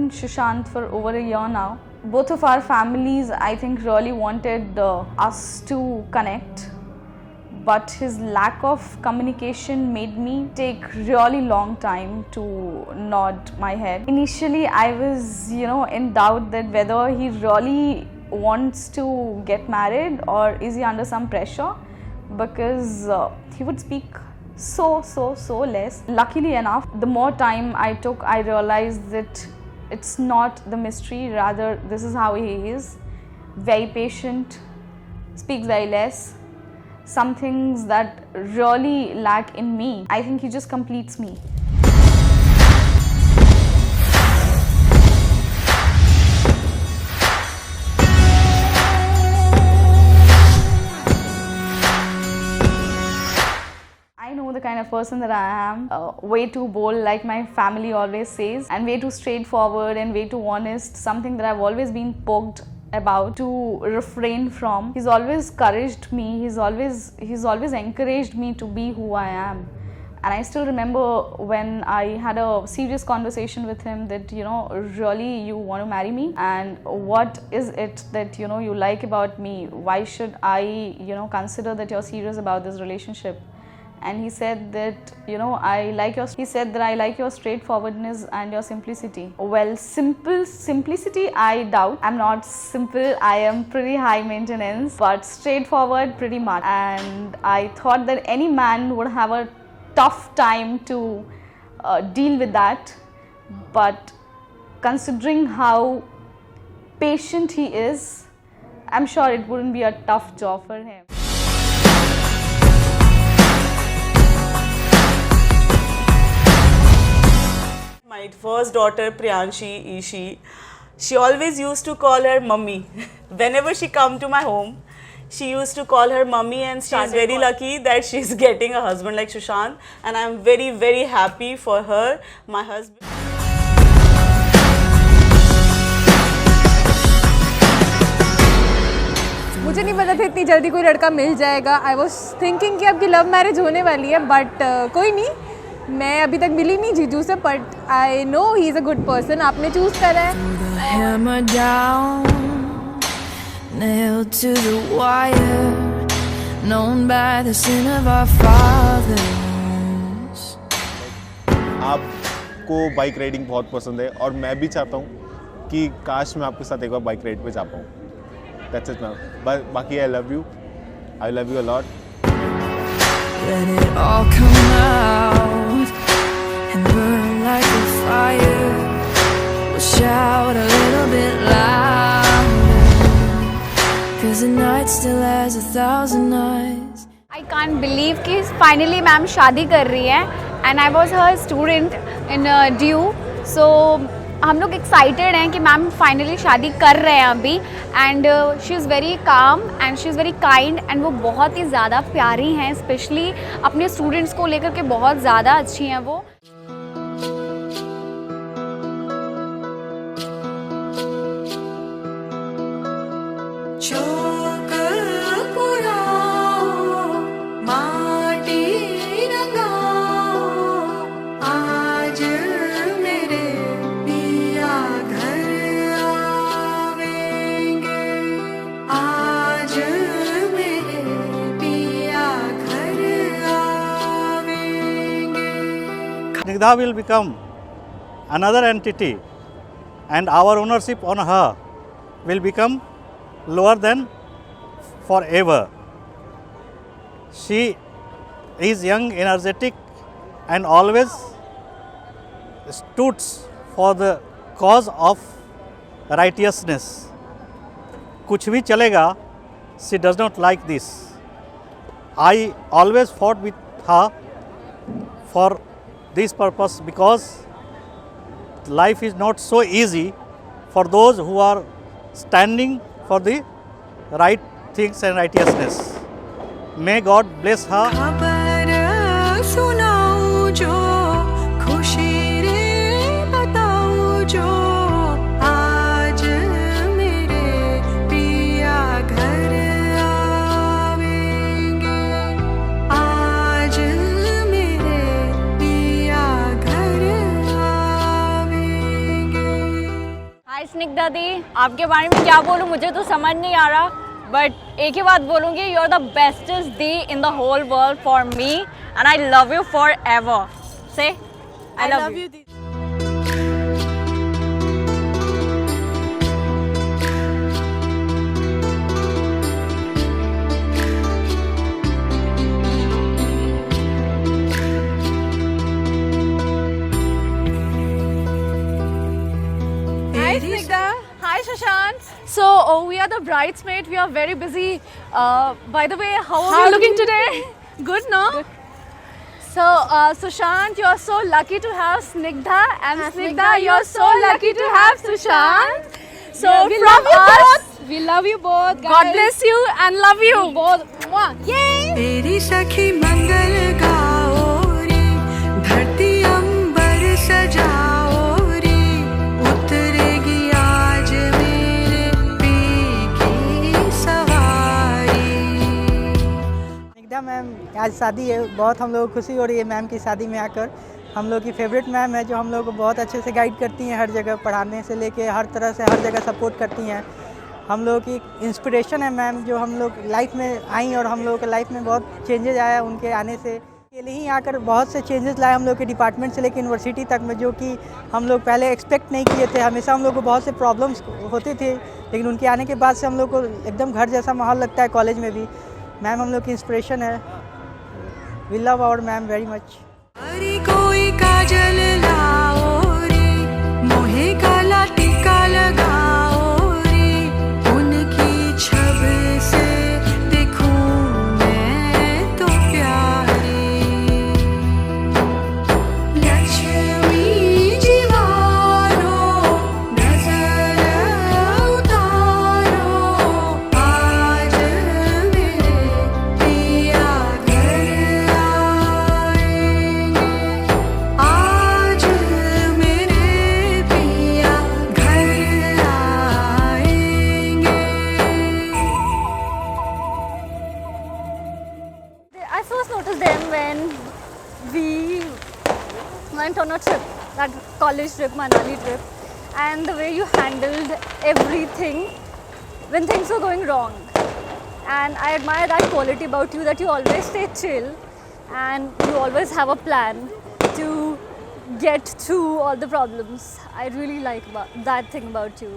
known Sushant for over a year now. Both of our families, I think, really wanted us to connect, but his lack of communication made me take really long time to nod my head. Initially, I was, in doubt that whether he really wants to get married or is he under some pressure, because he would speak so less. Luckily enough, the more time I took, I realized that it's not the mystery, rather this is how he is. Very patient, speaks very less. Some things that really lack in me, I think he just completes me. I know the kind of person that I am, way too bold like my family always says, and way too straightforward and way too honest, something that I've always been poked about to refrain from. He's always encouraged me, he's always encouraged me to be who I am. And I still remember when I had a serious conversation with him that, really you want to marry me, and what is it that, you like about me? Why should I, consider that you're serious about this relationship? And he said that, I like your straightforwardness and your simplicity. Well, simplicity, I doubt. I'm not simple, I am pretty high maintenance, but straightforward pretty much. And I thought that any man would have a tough time to deal with that. But considering how patient he is, I'm sure it wouldn't be a tough job for him. My first daughter Priyanshi Ishi, she always used to call her mummy. Whenever she come to my home, she used to call her mummy, and she is very lucky that she is getting a husband like Sushant, and I am very happy for her, my husband. मुझे नहीं पता था इतनी जल्दी कोई लड़का मिल जाएगा. I was thinking कि आपकी लव मैरिज होने वाली है, but कोई नहीं. मैं अभी तक मिली नहीं जीजू से, but I know he is a good person. आपने चूज करा है. आपको बाइक राइडिंग बहुत पसंद है, और मैं भी चाहता हूँ कि काश मैं आपके साथ एक बार बाइक राइड पे जा पाऊँ. That's it ma'am. बाकी I love you a lot. Let it all come out and burn like a fire. We'll shout a little bit louder, 'cause the night still has 1,000 nights. I can't believe कि finally ma'am शादी कर रही है, and I was her student in DU. So हम लोग excited हैं कि ma'am finally शादी कर रहे हैं अभी. And she is very calm and she is very kind, and वो बहुत ही ज़्यादा प्यारी हैं. स्पेशली अपने स्टूडेंट्स को लेकर के बहुत ज़्यादा अच्छी हैं वो. Snigdha will become another entity, and our ownership on her will become lower than forever. She is young, energetic, and always stood for the cause of righteousness. कुछ भी चलेगा, she does not like this. I always fought with her for this purpose, because life is not so easy for those who are standing for the right things and righteousness. May God bless her. Nikita दी, आपके बारे में क्या बोलूँ मुझे तो समझ नहीं आ रहा, बट एक ही बात बोलूँगी, यू आर द बेस्टेस्ट दी in the whole world for me and I love you forever. Say I love you. Hi Snigdha. Hi Shashank. So we are the bridesmaids. We are very busy. By the way, how are you looking today? Good, no? Good. So Sushant, you are so lucky to have Snigdha, and Snigdha, you are so lucky to have Sushant. So we from love you us, both. We love you both. Guys. God bless you and love you both. Mwah. Yay! तेरी सखी मंगल गाओ रे, धरती अंबर सजाओ रे, उतरेगी आज मेरे पी की सवारी. स्निग्धा मैम, आज शादी है, बहुत हम लोग को खुशी हो रही है मैम की शादी में आकर. हम लोग की फेवरेट मैम है जो हम लोग को बहुत अच्छे से गाइड करती हैं, हर जगह पढ़ाने से लेके हर तरह से हर जगह सपोर्ट करती हैं. हम लोग की इंस्पिरेशन है मैम, जो हम लोग लाइफ में आई और हम लोग के लाइफ में बहुत चेंजेस आया उनके आने से. अकेले ही आकर बहुत से चेंजेस लाए हम लोग के डिपार्टमेंट से लेकर यूनिवर्सिटी तक में, जो कि हम लोग पहले एक्सपेक्ट नहीं किए थे. हमेशा हम लोग को बहुत से प्रॉब्लम्स होते थे, लेकिन उनके आने के बाद से हम लोग को एकदम घर जैसा माहौल लगता है कॉलेज में भी. मैम हम लोग की इंस्पिरेशन है. We love our ma'am very much. अरे कोई काजल लाओ रे, मोहे काला टीका लगाओ रे, उनकी छब से देखूं मैं तो प्यारी. लक्ष्मी जीवारो नजर उतारो, आज मेरे पिया घर आएंगे, आज मेरे पिया घर आएंगे. I first noticed them when we went on a trip, that college trip, Manali trip, and the way you handled everything when things were going wrong. And I admire that quality about you, that you always stay chill and you always have a plan to get through all the problems. I really like that thing about you.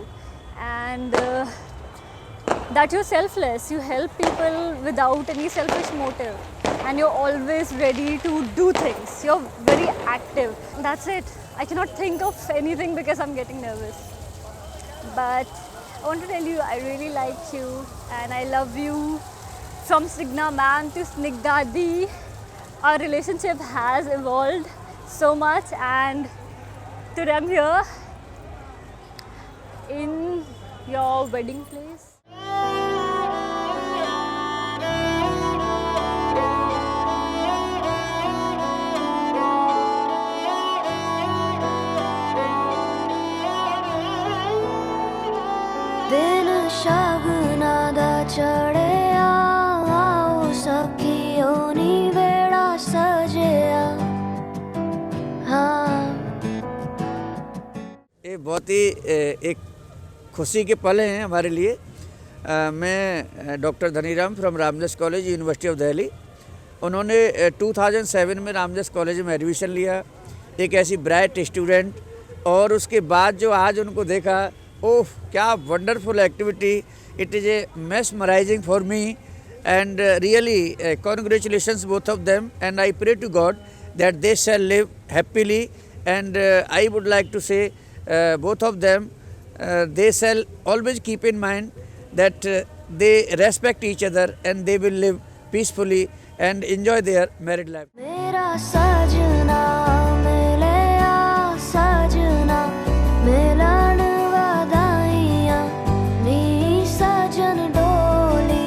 And that you're selfless, you help people without any selfish motive, and you're always ready to do things. You're very active. That's it. I cannot think of anything because I'm getting nervous. But I want to tell you, I really like you and I love you. From Snigdha ma'am to Snigdha di, our relationship has evolved so much, and today I'm here in your wedding place. दिन शगुना दा चढ़िया, आओ सखियों नी वेड़ा सजिया. हाँ, ये बहुत ही एक खुशी के पल हैं हमारे लिए. मैं doctor Dhaniram from Ramdas college, university of Delhi. उन्होंने 2007 में रामदास कॉलेज में एडमिशन लिया, एक ऐसी ब्राइट स्टूडेंट. और उसके बाद जो आज उनको देखा, ओह क्या wonderful activity. It is a mesmerizing for me, and really congratulations both of them, and I pray to God that they shall live happily. And I would like to say both of them, they shall always keep in mind that they respect each other and they will live peacefully and enjoy their married life. मेरा सजना मिलया सजना, मिलन वादाइयां, नी सजन डोली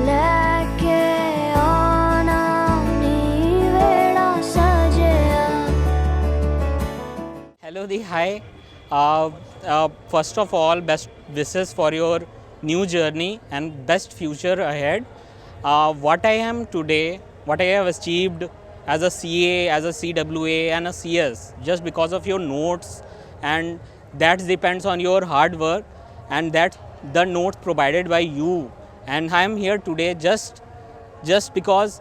लेके आना, नी वेड़ा सजया. Hello Di, hi. First of all, best wishes for your new journey and best future ahead. What I am today, what I have achieved as a CA, as a CWA and a CS, just because of your notes, and that depends on your hard work. and that the notes provided by you. And I am here today just because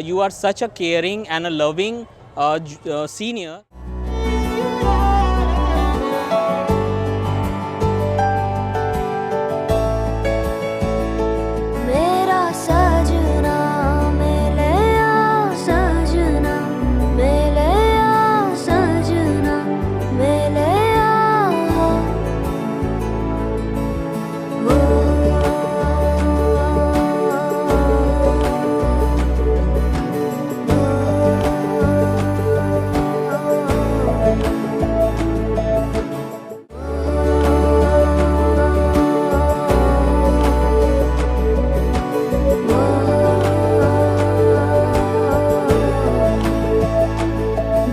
you are such a caring and a loving senior. मेरा सजना मिले आ सजना मिले आ सजना मिले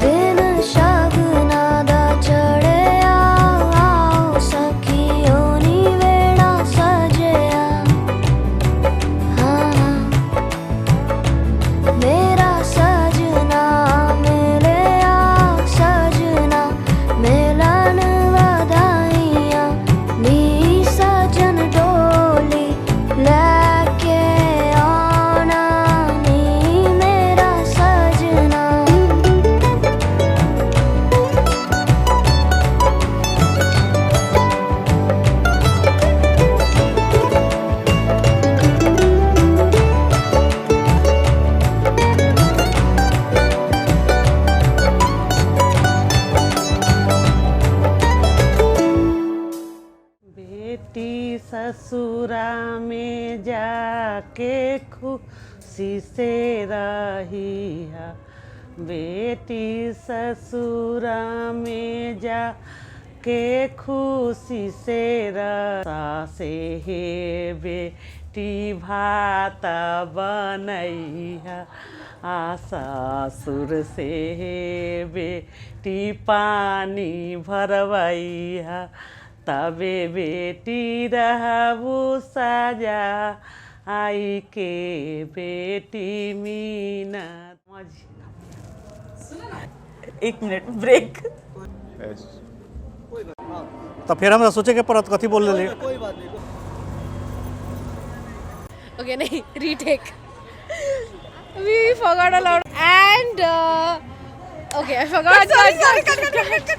दिन शगना दा चढ़े आओ सखियों नी वेड़ा सजया हाँ मेरा सजना मिले आ सजना मिलन वधाइयां नी सजन डोली लेके आना नी मेरा सजना बेटी ससुरा में जाके खुशी से रहिया बेटी ससुरा में जाके खुशी से से हे बेटी भात बनैया आ ससुर से हे बेटी पानी भरवैया तबे बेटी रहबू सजा आई के बेटी मीना। एक मिनट ब्रेक। Yes. तो फिर हम सोचे के परत कथी बोल ले ओके नहीं retake we forgot a lot and okay I forgot